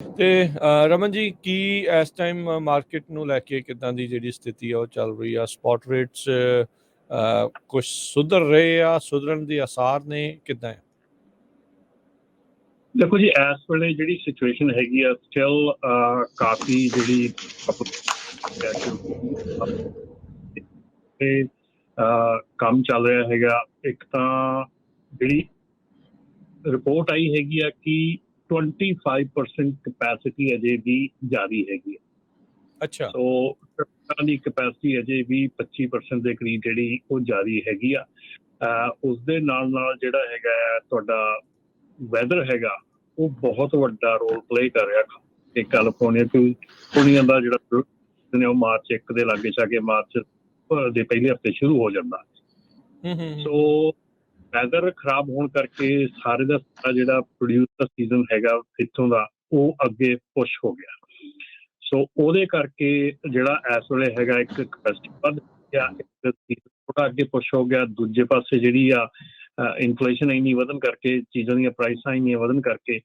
ਤੇ ਰਮਨ ਜੀ, ਕੀ ਇਸ time market ਨੂੰ ਲੈ ਕੇ ਕਿੱਦਾਂ ਦੀ ਜਿਹੜੀ ਸਥਿਤੀ ਆ ਉਹ ਚੱਲ ਰਹੀ ਆ? ਸਪੌਟ ਰੇਟਸ ਕੁਝ ਸੁਧਰ ਰਹੇ ਆ, ਸੁਧਰਨ ਦੇ ਆਸਾਰ ਨੇ, ਕਿੱਦਾਂ ਹੈ? ਦੇਖੋ ਜੀ, ਇਸ ਵੇਲੇ ਜਿਹੜੀ ਸਿਚੁਏਸ਼ਨ ਹੈਗੀ ਆ ਸਟਿਲ ਕਾਫੀ ਜਿਹੜੀ ਕੰਮ ਚੱਲ ਰਿਹਾ ਹੈਗਾ। ਇੱਕ ਤਾਂ ਜਿਹੜੀ ਰਿਪੋਰਟ ਆਈ ਹੈਗੀ ਆ ਕਿ 25% ਕਪੈਸਿਟੀ ਅਜੇ ਵੀ ਜਾਰੀ ਹੈਗੀ ਆ। ਅੱਛਾ। ਸੋ ਟਰੱਕਾਂ ਦੀ ਕਪੈਸਿਟੀ ਅਜੇ ਵੀ 25% ਦੇ ਕਰੀਬ ਜਿਹੜੀ ਉਹ ਜਾਰੀ ਹੈਗੀ ਆ। ਉਸ ਦੇ ਨਾਲ ਨਾਲ ਜਿਹੜਾ ਹੈਗਾ ਤੁਹਾਡਾ ਵੈਦਰ ਹੈਗਾ ਉਹ ਬਹੁਤ ਵੱਡਾ ਰੋਲ ਪਲੇ ਕਰ ਰਿਹਾ ਕਿ ਕੈਲੀਫੋਰਨੀਆ ਦਾ ਜਿਹੜਾ ਉਹ ਮਾਰਚ 1 ਦੇ ਲਾਗੇ ਛਾਗੇ ਮਾਰਚ ਦੇ ਪਹਿਲੇ ਹਫ਼ਤੇ ਸ਼ੁਰੂ ਹੋ ਜਾਂਦਾ। ਸੋ ਵੈਦਰ ਖਰਾਬ ਹੋਣ ਕਰਕੇ ਸਾਰੇ ਦਾ ਸਾਰਾ ਜਿਹੜਾ ਪ੍ਰੋਡਿਊਸ ਦਾ ਸੀਜ਼ਨ ਹੈਗਾ ਇੱਥੋਂ ਦਾ ਉਹ ਅੱਗੇ ਪੁਸ਼ ਹੋ ਗਿਆ। ਸੋ ਉਹਦੇ ਕਰਕੇ ਜਿਹੜਾ ਇਸ ਵੇਲੇ ਹੈਗਾ ਇੱਕ ਕਪੈਸਿਟੀ ਵੱਧ ਗਿਆ, ਥੋੜਾ ਅੱਗੇ ਪੁਸ਼ ਹੋ ਗਿਆ। ਦੂਜੇ ਪਾਸੇ ਜਿਹੜੀ ਆ ਇਨਫਲੇਸ਼ਨ ਇੰਨੀ ਵਧਣ ਕਰਕੇ, ਚੀਜ਼ਾਂ ਦੀਆਂ ਪ੍ਰਾਈਸਾਂ ਇੰਨੀਆਂ ਵਧਣ ਕਰਕੇ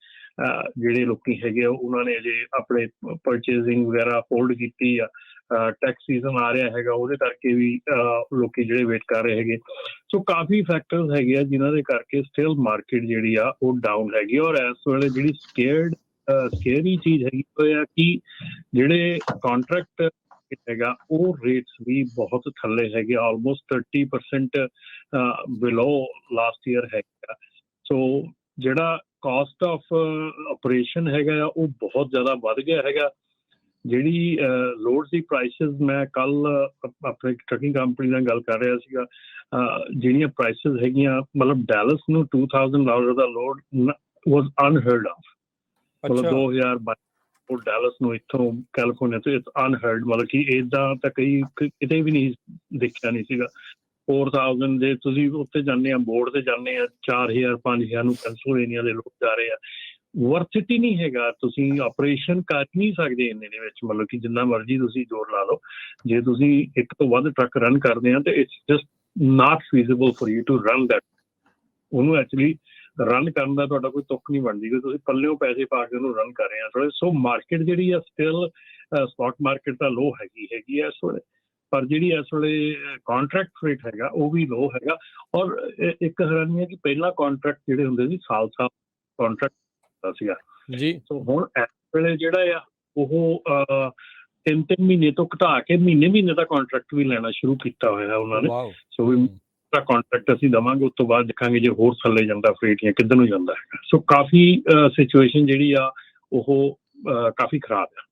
ਜਿਹੜੇ ਲੋਕੀ ਹੈਗੇ ਉਹਨਾਂ ਨੇ ਅਜੇ ਆਪਣੇ ਪਰਚੇਜ਼ਿੰਗ ਵਗੈਰਾ ਹੋਲਡ ਕੀਤੀ ਆ। ਟੈਕਸ ਸੀਜ਼ਨ ਆ ਰਿਹਾ ਹੈਗਾ, ਉਹਦੇ ਕਰਕੇ ਵੀ ਲੋਕੀ ਜਿਹੜੇ ਵੇਟ ਕਰ ਰਹੇ ਹੈਗੇ। ਸੋ ਕਾਫੀ ਫੈਕਟਰਸ ਹੈਗੇ ਆ ਜਿਨ੍ਹਾਂ ਦੇ ਕਰਕੇ ਸਟਿਲ ਮਾਰਕੀਟ ਜਿਹੜੀ ਆ ਉਹ ਡਾਊਨ ਹੈਗੀ। ਔਰ ਇਸ ਵੇਲੇ ਜਿਹੜੀ ਸਕੇਅਰੀ ਚੀਜ਼ ਹੈਗੀ ਉਹ ਆ ਕਿ ਜਿਹੜੇ ਕਾਂਟਰੈਕਟ ਹੈਗਾ ਉਹ ਰੇਟਸ ਵੀ ਬਹੁਤ ਥੱਲੇ ਹੈਗੇ, ਆਲਮੋਸਟ 30% ਬਿਲੋ ਲਾਸਟ ਈਅਰ ਹੈਗਾ। ਸੋ ਜਿਹੜਾ ਕਾਸਟ ਆਫ ਆਪਰੇਸ਼ਨ ਹੈਗਾ ਆ ਉਹ ਬਹੁਤ ਜ਼ਿਆਦਾ ਵੱਧ ਗਿਆ ਹੈਗਾ। ਜਿਹੜੀ ਲੋਡ ਦੀ ਪ੍ਰਾਈਸਿਸ, ਮੈਂ ਕੱਲ ਆਪਣੇ ਟਰਕਿੰਗ ਕੰਪਨੀ ਨਾਲ ਗੱਲ ਕਰ ਰਿਹਾ ਸੀਗਾ, ਜਿਹੜੀਆਂ ਪ੍ਰਾਈਸਿਸ ਹੈਗੀਆਂ ਮਤਲਬ ਡੈਲਸ ਨੂੰ $2,000 ਦਾ ਲੋਡ ਵਾਜ਼ ਅਨਹਰਡ ਆਫ। ਮਤਲਬ 2022 ਉਹ ਡੈਲਸ ਨੂੰ ਇੱਥੋਂ ਕੈਲੀਫੋਰਨੀਆ ਤੋਂ ਇਟਸ ਅਨਹਰਡ, ਮਤਲਬ ਕਿ ਇੱਦਾਂ ਤਾਂ ਕਿਤੇ ਵੀ ਨਹੀਂ ਦੇਖਿਆ ਨਹੀਂ ਸੀਗਾ। 4000 ਦੇ ਤੁਸੀਂ ਉੱਤੇ ਜਾਂਦੇ ਆ, ਬੋਰਡ ਤੇ ਜਾਂਦੇ ਆ, 4000 5000 ਨੂੰ ਪੈਨਸਿਲਵੇਨੀਆ ਦੇ ਲੋਕ ਜਾ ਰਹੇ ਆ। ਵਰਥ ਇਟ ਹੀ ਨਹੀਂ ਹੈਗਾ। ਤੁਸੀਂ ਆਪਰੇਸ਼ਨ ਕਰ ਨਹੀਂ ਸਕਦੇ ਇੰਨੇ ਦੇ ਵਿੱਚ, ਮਤਲਬ ਕਿ ਜਿੰਨਾ ਮਰਜ਼ੀ ਤੁਸੀਂ ਜ਼ੋਰ ਲਾ ਲਓ। ਜੇ ਤੁਸੀਂ ਇੱਕ ਤੋਂ ਵੱਧ ਟਰੱਕ ਰਨ ਕਰਦੇ ਆ ਤਾਂ it's just not feasible for you to run that. ਉਹਨੂੰ ਐਕਚੁਅਲੀ ਰਨ ਕਰਨ ਦਾ ਤੁਹਾਡਾ ਕੋਈ ਤੁੱਕ ਨਹੀਂ ਬਣਦੀ ਕਿ ਤੁਸੀਂ ਪੱਲਿਓਂ ਪੈਸੇ ਪਾ ਕੇ ਉਹਨੂੰ ਰਨ ਕਰ ਰਹੇ ਆ ਥੋੜੇ। ਸੋ ਮਾਰਕੀਟ ਜਿਹੜੀ ਆ ਸਟਿਲ ਸਪੌਟ ਮਾਰਕੀਟ ਤਾਂ ਲੋ ਹੈਗੀ ਆ ਇਸ ਵੇਲੇ, ਪਰ ਜਿਹੜੀ ਇਸ ਵੇਲੇ ਕਾਂਟਰੈਕਟ ਰੇਟ ਹੈਗਾ ਉਹ ਵੀ ਲੋ ਹੈਗਾ। ਔਰ ਇੱਕ ਹੈਰਾਨੀ ਹੈ ਕਿ ਪਹਿਲਾਂ ਕਾਂਟਰੈਕਟ ਜਿਹੜੇ ਹੁੰਦੇ ਸੀ ਸਾਲ ਕਾਂਟਰੈਕਟ ਸੀਗਾ ਜੀ। ਸੋ ਹੁਣ ਇਸ ਵੇਲੇ ਜਿਹੜਾ ਆ ਉਹ 3 ਮਹੀਨੇ ਤੋਂ ਘਟਾ ਕੇ ਮਹੀਨੇ ਦਾ ਕਾਂਟਰੈਕਟ ਵੀ ਲੈਣਾ ਸ਼ੁਰੂ ਕੀਤਾ ਹੋਇਆ ਉਹਨਾਂ ਨੇ। ਸੋ ਵੀ ਕਾਂਟਰੈਕਟ ਅਸੀਂ ਦੇਵਾਂਗੇ, ਉਸ ਤੋਂ ਬਾਅਦ ਦੇਖਾਂਗੇ ਜੇ ਹੋਰ ਥੱਲੇ ਜਾਂਦਾ ਫਰੇਟ ਜਾਂ ਕਿੱਧਰ ਨੂੰ ਜਾਂਦਾ ਹੈਗਾ। ਸੋ ਕਾਫੀ ਸਿਚੁਏਸ਼ਨ ਜਿਹੜੀ ਆ ਉਹ ਕਾਫੀ ਖਰਾਬ ਆ।